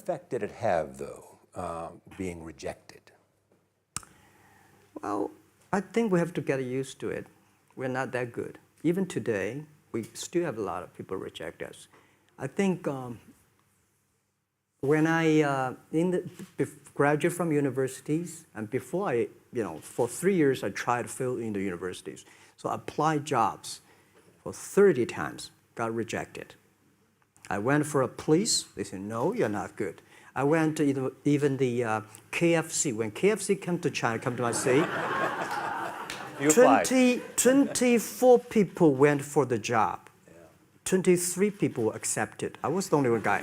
effect did it have, though, being rejected? Well, I think we have to get used to it. We're not that good. Even today, we still have a lot of people reject us. I think when I graduated from universities, and before for 3 years I tried to fill in the universities. So I applied jobs for 30 times, got rejected. I went for a police, they said, no, you're not good. I went to even the KFC. When KFC came to China, come to my city, 24 people went for the job. 23 people were accepted. I was the only one guy.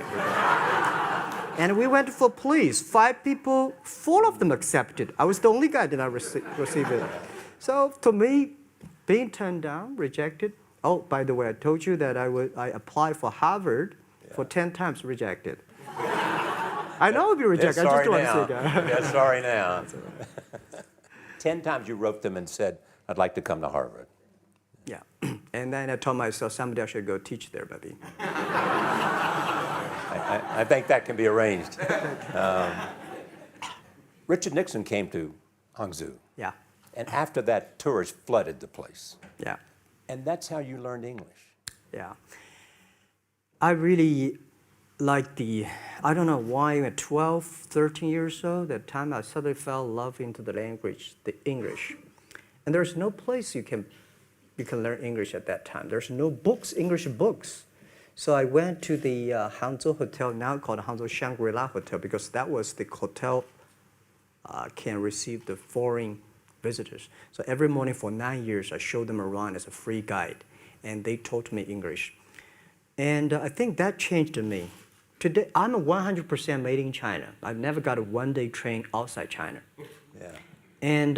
And we went for police. 5 people, 4 of them accepted. I was the only guy that I received it. So to me, being turned down, rejected. Oh, by the way, I told you that I applied for Harvard for 10 times, rejected. I know I'll be rejected. I just don't want to say that. Yeah, sorry now. 10 times you wrote them and said, I'd like to come to Harvard. Yeah. And then I told myself, someday I should go teach there, baby. I think that can be arranged. Richard Nixon came to Hangzhou. Yeah. And after that, tourists flooded the place. Yeah. And that's how you learned English. Yeah. I really like I don't know why at 12, 13 years old, that time I suddenly fell in love into the language, the English. And there's no place you can learn English at that time. There's no books, English books. So I went to the Hangzhou Hotel, now called Hangzhou Shangri-La Hotel, because that was the hotel can receive the foreign visitors. So every morning for 9 years, I showed them around as a free guide, and they taught me English. And I think that changed me. Today, I'm 100% made in China. I've never got a one-day train outside China. Yeah. And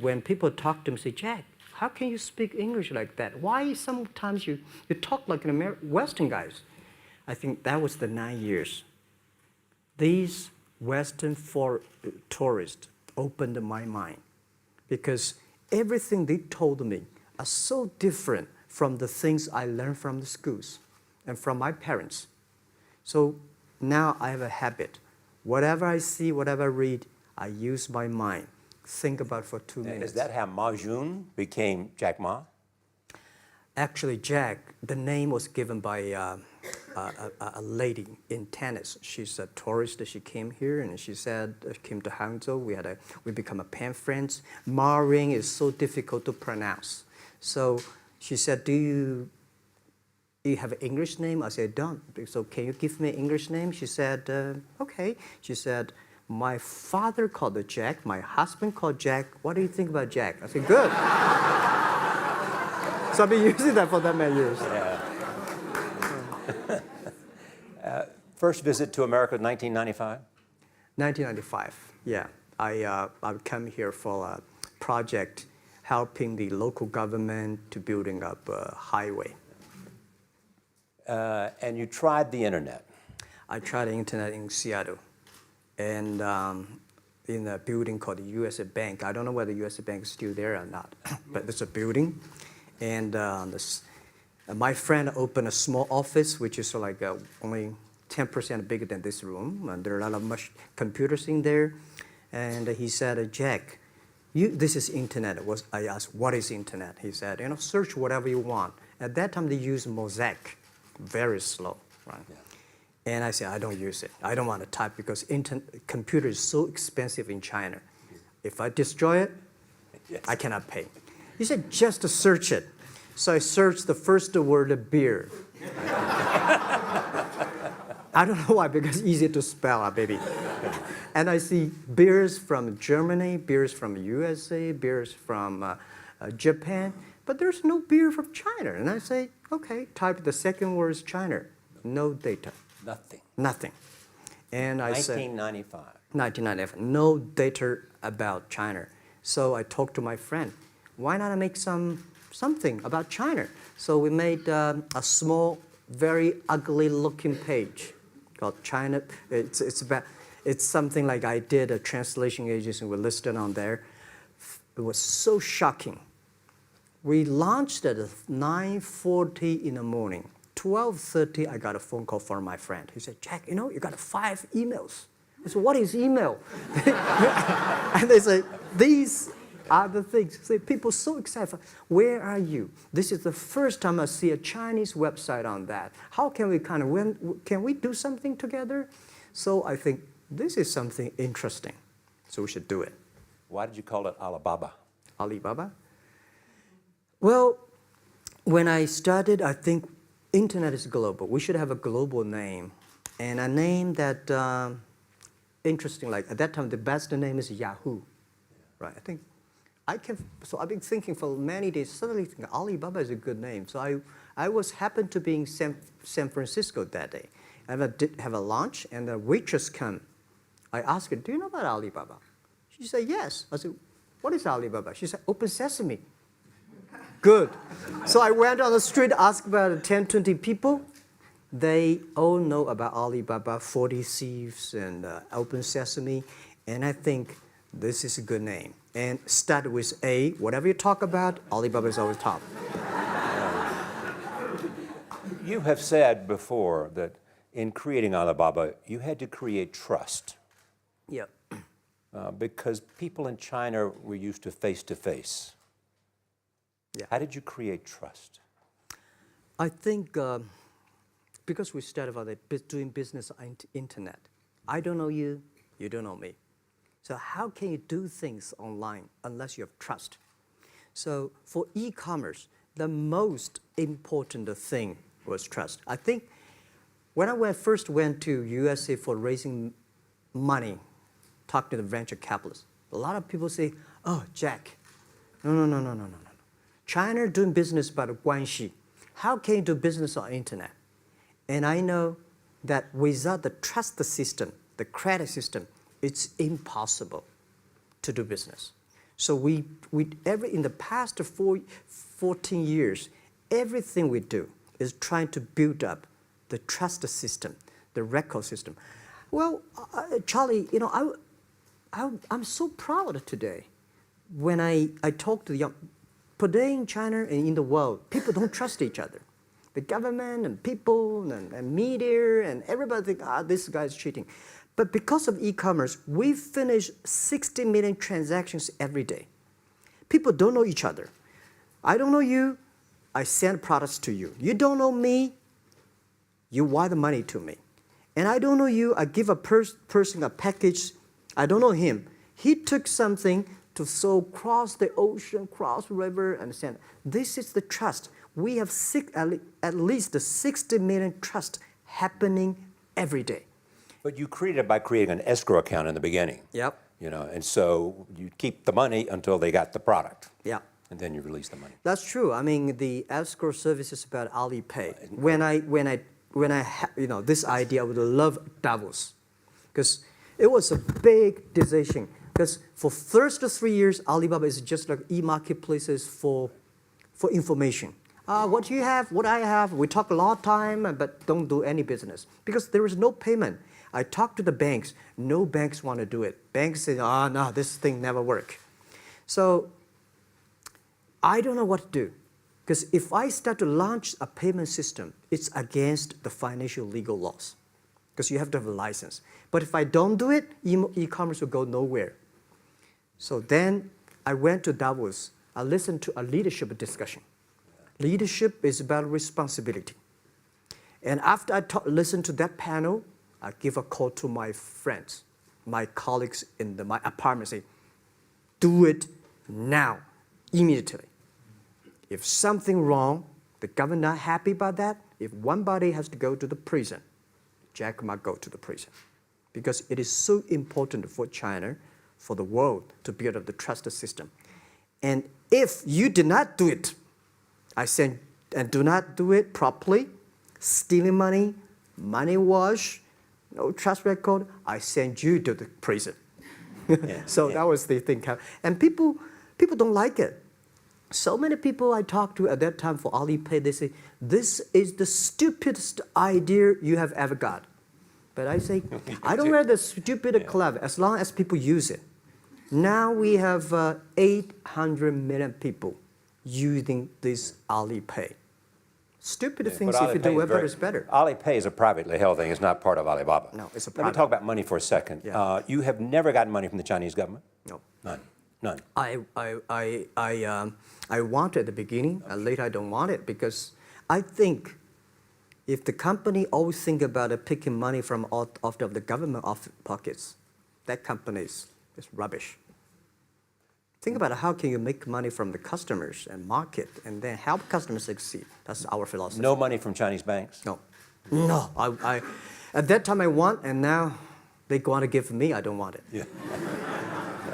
when people talk to me, say, Jack, how can you speak English like that? Why sometimes you talk like an Western guys? I think that was the 9 years. These Western tourists opened my mind, because everything they told me are so different from the things I learned from the schools and from my parents. So now I have a habit. Whatever I see, whatever I read, I use my mind. Think about for 2 minutes. Is that how Ma Jun became Jack Ma? Actually, Jack, the name was given by a lady in tennis. She's a tourist. She came here and she said, came to Hangzhou. We become a pen friends. Ma Ring is so difficult to pronounce. So she said, do you have an English name? I said, don't. So can you give me an English name? She said, okay. She said, my father called it Jack. My husband called Jack. What do you think about Jack? I said, good. So I've been using that for that many years. Yeah. First visit to America, 1995? 1995, yeah. I came here for a project helping the local government to building up a highway. And you tried the internet? I tried the internet in Seattle. And in a building called the U.S. Bank. I don't know whether the U.S. Bank is still there or not, but there's a building. And my friend opened a small office, which is like only 10% bigger than this room. And there are a lot of computers in there. And he said, Jack, this is internet. I asked, what is internet? He said, search whatever you want. At that time, they used Mosaic, very slow, right? Yeah. And I said, I don't use it. I don't want to type because computer is so expensive in China. If I destroy it, yes, I cannot pay. He said, just to search it. So I searched the first word, beer. I don't know why, because it's easy to spell, baby. And I see beers from Germany, beers from USA, beers from Japan, but there's no beer from China. And I say, okay, type the second word is China. No data. Nothing. Nothing. And I said, 1995. 1995. No data about China. So I talked to my friend. Why not make something about China? So we made a small, very ugly-looking page called China. It's something like I did a translation agency. We listed on there. It was so shocking. We launched at 9:40 in the morning. 12:30, I got a phone call from my friend. He said, Jack, you know, you got 5 emails. I said, what is email? And they say, these are the things. So people so excited. Where are you? This is the first time I see a Chinese website on that. How can we can we do something together? So I think this is something interesting. So we should do it. Why did you call it Alibaba? Alibaba? Well, when I started, I think internet is global. We should have a global name. And a name that, interesting, like at that time, the best name is Yahoo. Right, so I've been thinking for many days, suddenly thinking Alibaba is a good name. So I happened to be in San Francisco that day. I did have a lunch, and the waitress came. I asked her, do you know about Alibaba? She said, yes. I said, what is Alibaba? She said, Open Sesame. Good. So I went on the street, asked about 10, 20 people. They all know about Alibaba, 40 Thieves, and Open Sesame. And I think this is a good name. And start with A. Whatever you talk about, Alibaba is always top. You have said before that in creating Alibaba, you had to create trust. Yep. Because people in China were used to face-to-face. Yeah. How did you create trust? I think because we started out doing business on the internet, I don't know you, you don't know me. So how can you do things online unless you have trust? So for e-commerce, the most important thing was trust. I think when I first went to USA for raising money, talk to the venture capitalists, a lot of people say, oh, Jack, no. China doing business by the guanxi. How can you do business on internet? And I know that without the trust system, the credit system, it's impossible to do business. So in the past 14 years, everything we do is trying to build up the trust system, the record system. Well, Charlie, you know, I'm so proud today when I talk to the young. Today in China and in the world, people don't trust each other. The government and people and media and everybody think, this guy's cheating. But because of e-commerce, we finish 60 million transactions every day. People don't know each other. I don't know you, I send products to you. You don't know me, you wire the money to me. And I don't know you, I give a person a package, I don't know him. He took something to cross the ocean, cross the river, and send. This is the trust. We have at least 60 million trust happening every day. But you created it by creating an escrow account in the beginning. Yep. You know, and so you keep the money until they got the product. Yeah. And then you release the money. That's true. I mean, the escrow service is about Alipay. When I this idea, I would love Davos, because it was a big decision. Because for first 3 years, Alibaba is just like e-marketplaces for information. What you have, what I have, we talk a lot of time, but don't do any business. Because there is no payment. I talk to the banks. No banks want to do it. Banks say, no, this thing never work. So I don't know what to do. Because if I start to launch a payment system, it's against the financial legal laws. Because you have to have a license. But if I don't do it, e-commerce will go nowhere. So then I went to Davos. I listened to a leadership discussion. Leadership is about responsibility. And after I listened to that panel, I give a call to my friends, my colleagues in my apartment, say, do it now, immediately. If something wrong, the government not happy about that, if one body has to go to the prison, Jack might go to the prison. Because it is so important for China, for the world, to build up the trust system. And if you did not do it, I said, and do not do it properly, stealing money, money wash, no trust record, I send you to the prison. So that was the thing. And people don't like it. So many people I talked to at that time for Alipay, they say, this is the stupidest idea you have ever got. But I say, I don't wear the stupid clever as long as people use it. Now we have 800 million people using this Alipay. Stupid Yeah, things but if you Alipay do is it better is better. Alipay is a privately held thing. It's not part of Alibaba. No, it's a Let me private. talk about money for a second. Yeah. You have never gotten money from the Chinese government? No. None. None. I want it at the beginning, and later I don't want it because I think if the company always think about picking money from out of the government pockets, that company is rubbish. Think about how can you make money from the customers and market and then help customers succeed. That's our philosophy. No money from Chinese banks? No. No. At that time I want, and now they want to give me, I don't want it. Yeah.